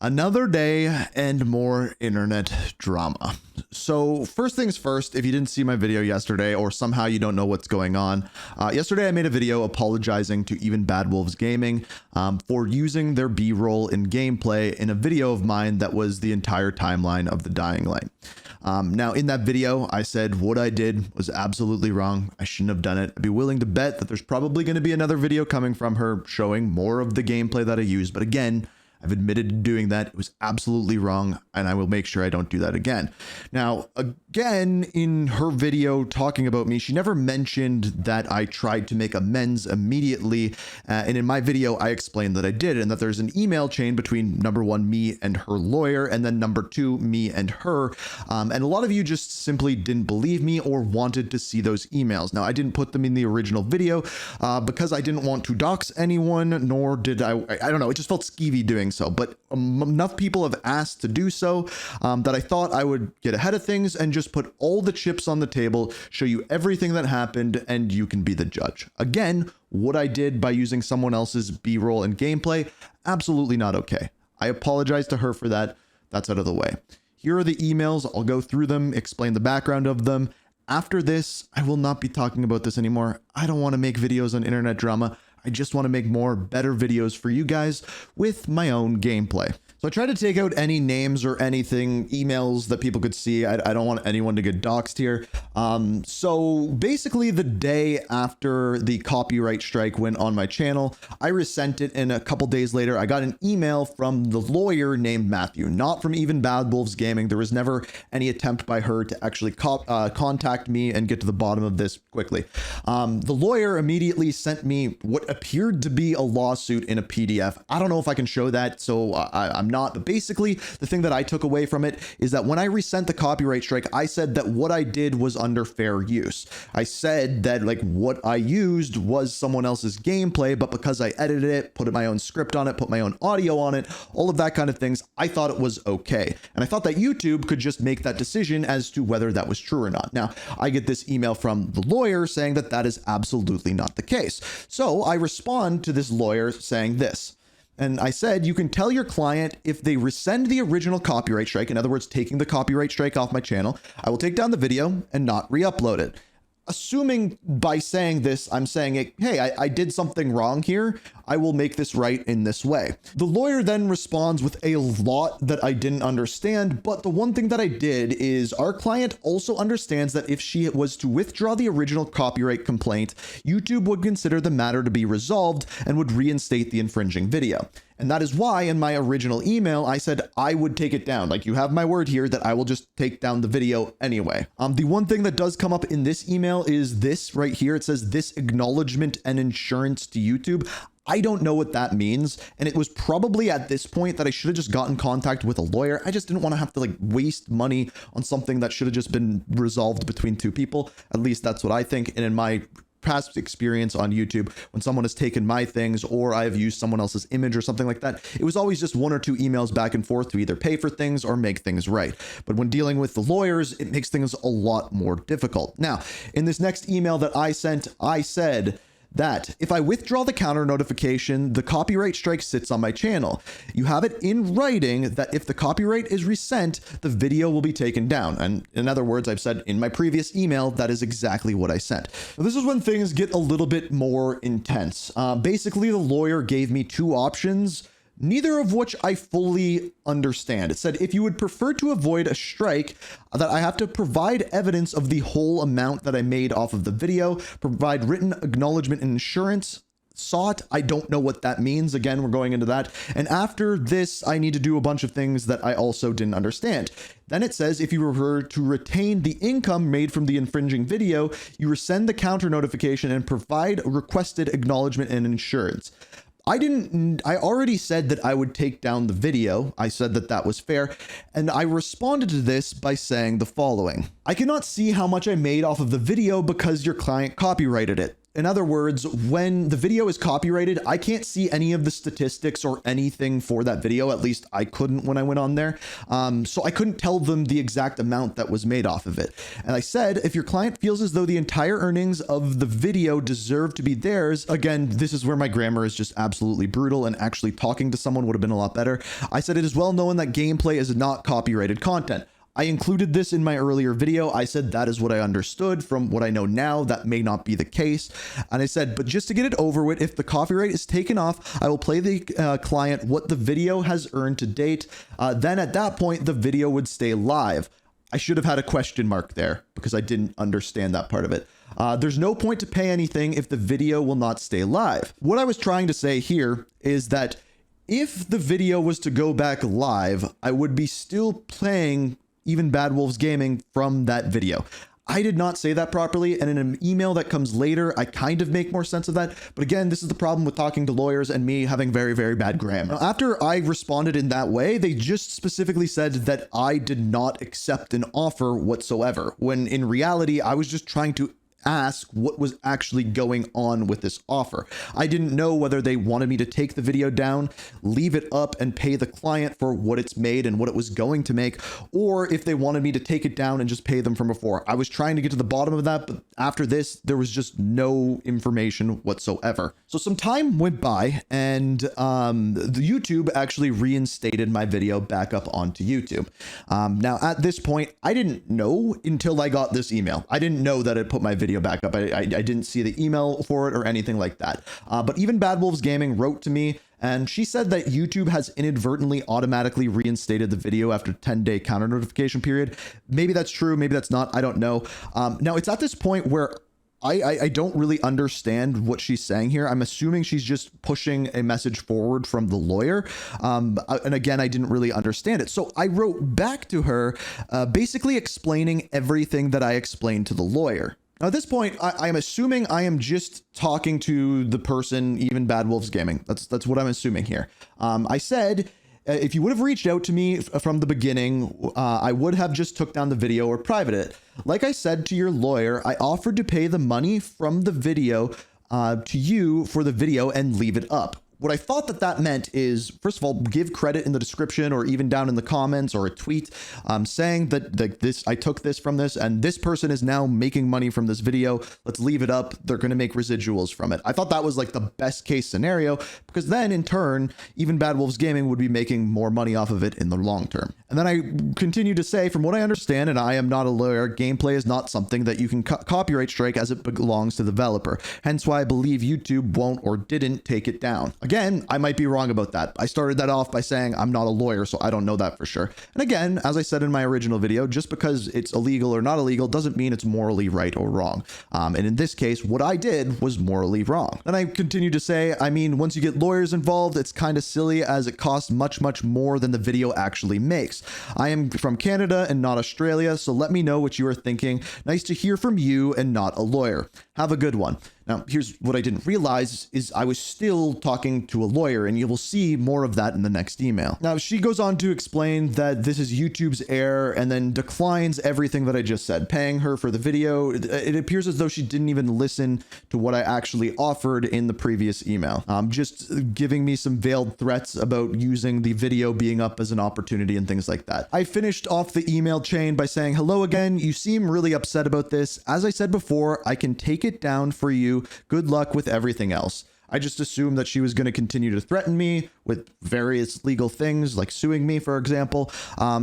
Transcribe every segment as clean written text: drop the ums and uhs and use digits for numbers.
Another day and more internet drama. So first things first, if you didn't see my video yesterday or somehow you don't know what's going on, yesterday I made a video apologizing to Even Bad Wolves Gaming for using their B-roll in gameplay in a video of mine that was the entire timeline of the Dying Light. Now in that video, I said what I did was absolutely wrong. I shouldn't have done it. I'd be willing to bet that there's probably going to be another video coming from her showing more of the gameplay that I used. But again, I've admitted to doing that. It was absolutely wrong, and I will make sure I don't do that again. Now, again, in her video talking about me, she never mentioned that I tried to make amends immediately. And in my video, I explained that I did, and that there's an email chain between number one, me and her lawyer, and then number two, me and her. And a lot of you just simply didn't believe me or wanted to see those emails. Now, I didn't put them in the original video because I didn't want to dox anyone, nor did I don't know, it just felt skeevy doing so, but enough people have asked to do so that I thought I would get ahead of things and just put all the chips on the table, show you everything that happened, and you can be the judge. Again, what I did by using someone else's B-roll and gameplay, absolutely not okay. I apologize to her for that. That's out of the way. Here are the emails. I'll go through them, explain the background of them. After this, I will not be talking about this anymore. I don't want to make videos on internet drama. I just want to make more better videos for you guys with my own gameplay. So I tried to take out any names or anything, emails that people could see. I don't want anyone to get doxxed here. So basically the day after the copyright strike went on my channel, I resent it, and a couple days later, I got an email from the lawyer named Matthew, not from Even Bad Wolves Gaming. There was never any attempt by her to actually contact me and get to the bottom of this quickly. The lawyer immediately sent me what appeared to be a lawsuit in a PDF. I don't know if I can show that, so I'm not, but basically the thing that I took away from it is that when I resent the copyright strike, I said that what I did was under fair use. I said that like what I used was someone else's gameplay, but because I edited it, put my own script on it, put my own audio on it, all of that kind of things, I thought it was okay. And I thought that YouTube could just make that decision as to whether that was true or not. Now, I get this email from the lawyer saying that that is absolutely not the case. So I respond to this lawyer saying this. And I said, you can tell your client if they rescind the original copyright strike, in other words, taking the copyright strike off my channel, I will take down the video and not re-upload it. Assuming by saying this, I'm saying, hey, I did something wrong here. I will make this right in this way. The lawyer then responds with a lot that I didn't understand, but the one thing that I did is our client also understands that if she was to withdraw the original copyright complaint, YouTube would consider the matter to be resolved and would reinstate the infringing video. And that is why in my original email, I said I would take it down. Like, you have my word here that I will just take down the video anyway. The one thing that does come up in this email is this right here. It says this acknowledgement and insurance to YouTube. I don't know what that means. And it was probably at this point that I should have just gotten in contact with a lawyer. I just didn't want to have to like waste money on something that should have just been resolved between two people. At least that's what I think. And in my past experience on YouTube, when someone has taken my things or I have used someone else's image or something like that, it was always just one or two emails back and forth to either pay for things or make things right. But when dealing with the lawyers, it makes things a lot more difficult. Now, in this next email that I sent, I said that if I withdraw the counter notification, the copyright strike sits on my channel. You have it in writing that if the copyright is resent, the video will be taken down. And in other words, I've said in my previous email, that is exactly what I sent. Now, this is when things get a little bit more intense. Basically, the lawyer gave me two options, neither of which I fully understand. It said, if you would prefer to avoid a strike, that I have to provide evidence of the whole amount that I made off of the video, provide written acknowledgement and insurance sought. I don't know what that means. Again, we're going into that. And after this, I need to do a bunch of things that I also didn't understand. Then it says, if you were to retain the income made from the infringing video, you rescind the counter notification and provide requested acknowledgement and insurance. I already said that I would take down the video. I said that that was fair. And I responded to this by saying the following. I cannot see how much I made off of the video because your client copyrighted it. In other words, when the video is copyrighted, I can't see any of the statistics or anything for that video. At least I couldn't when I went on there. So I couldn't tell them the exact amount that was made off of it. And I said, if your client feels as though the entire earnings of the video deserve to be theirs, again, this is where my grammar is just absolutely brutal, and actually talking to someone would have been a lot better. I said, it is well known that gameplay is not copyrighted content. I included this in my earlier video. I said that is what I understood. From what I know now, that may not be the case. And I said, but just to get it over with, if the copyright is taken off, I will play the client what the video has earned to date. Then at that point, the video would stay live. I should have had a question mark there because I didn't understand that part of it. There's no point to pay anything if the video will not stay live. What I was trying to say here is that if the video was to go back live, I would be still playing Even Bad Wolves Gaming from that video. I did not say that properly, and in an email that comes later, I kind of make more sense of that. But again, this is the problem with talking to lawyers and me having very, very bad grammar. Now, after I responded in that way, they just specifically said that I did not accept an offer whatsoever, when in reality, I was just trying to ask what was actually going on with this offer. I didn't know whether they wanted me to take the video down, leave it up, and pay the client for what it's made and what it was going to make, or if they wanted me to take it down and just pay them from before. I was trying to get to the bottom of that, but after this, there was just no information whatsoever. So some time went by, and the YouTube actually reinstated my video back up onto YouTube. Now, at this point, I didn't know until I got this email. I didn't know that it put my video back up. I didn't see the email for it or anything like that. But Even Bad Wolves Gaming wrote to me, and she said that YouTube has inadvertently automatically reinstated the video after 10-day counter notification period. Maybe that's true. Maybe that's not. I don't know. Now, it's at this point where I don't really understand what she's saying here. I'm assuming she's just pushing a message forward from the lawyer. And again, I didn't really understand it. So I wrote back to her, basically explaining everything that I explained to the lawyer. Now, at this point, I'm assuming I am just talking to the person, Even Bad Wolves Gaming. That's what I'm assuming here. I said, if you would have reached out to me from the beginning, I would have just took down the video or private it. Like I said to your lawyer, I offered to pay the money from the video to you for the video and leave it up. What I thought that meant is, first of all, give credit in the description or even down in the comments or a tweet saying that I took this from this and this person is now making money from this video. Let's leave it up. They're going to make residuals from it. I thought that was like the best case scenario, because then in turn, Even Bad Wolves Gaming would be making more money off of it in the long term. And then I continue to say, from what I understand, and I am not a lawyer, gameplay is not something that you can copyright strike as it belongs to the developer. Hence why I believe YouTube won't or didn't take it down. Again, I might be wrong about that. I started that off by saying I'm not a lawyer, so I don't know that for sure. And again, as I said in my original video, just because it's illegal or not illegal doesn't mean it's morally right or wrong. And in this case, what I did was morally wrong. And I continue to say, I mean, once you get lawyers involved, it's kind of silly as it costs much, much more than the video actually makes. I am from Canada and not Australia, so let me know what you are thinking. Nice to hear from you and not a lawyer. Have a good one. Now, here's what I didn't realize is I was still talking to a lawyer, and you will see more of that in the next email. Now, she goes on to explain that this is YouTube's error and then declines everything that I just said, paying her for the video. It appears as though she didn't even listen to what I actually offered in the previous email, just giving me some veiled threats about using the video being up as an opportunity and things like that. I finished off the email chain by saying, hello again, you seem really upset about this. As I said before, I can take it down for you. Good luck with everything else. I just assumed that she was going to continue to threaten me with various legal things, like suing me, for example.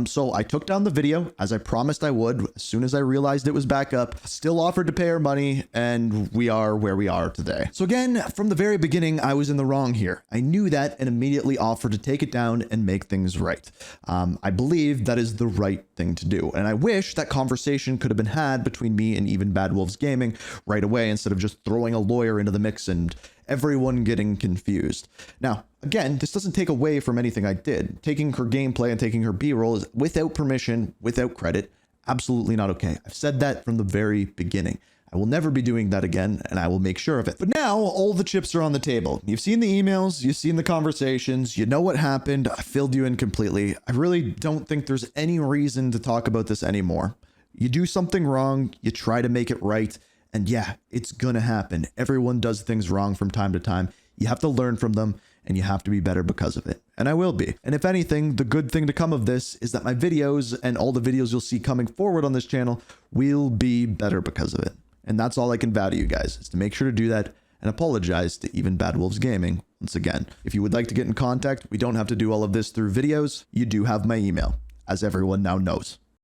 So I took down the video, as I promised I would, as soon as I realized it was back up, still offered to pay her money, and we are where we are today. So again, from the very beginning, I was in the wrong here. I knew that and immediately offered to take it down and make things right. I believe that is the right thing to do. And I wish that conversation could have been had between me and Even Bad Wolves Gaming right away, instead of just throwing a lawyer into the mix and everyone getting confused. Now, again, this doesn't take away from anything I did. Taking her gameplay and taking her B-roll is without permission, without credit, absolutely not okay. I've said that from the very beginning. I will never be doing that again, and I will make sure of it. But now, all the chips are on the table. You've seen the emails, you've seen the conversations, you know what happened, I filled you in completely. I really don't think there's any reason to talk about this anymore. You do something wrong, you try to make it right, And yeah, it's gonna happen. Everyone does things wrong from time to time. You have to learn from them, and you have to be better because of it. And I will be. And if anything, the good thing to come of this is that my videos and all the videos you'll see coming forward on this channel will be better because of it. And that's all I can vow to you guys, is to make sure to do that and apologize to Even Bad Wolves Gaming once again. If you would like to get in contact, we don't have to do all of this through videos. You do have my email, as everyone now knows.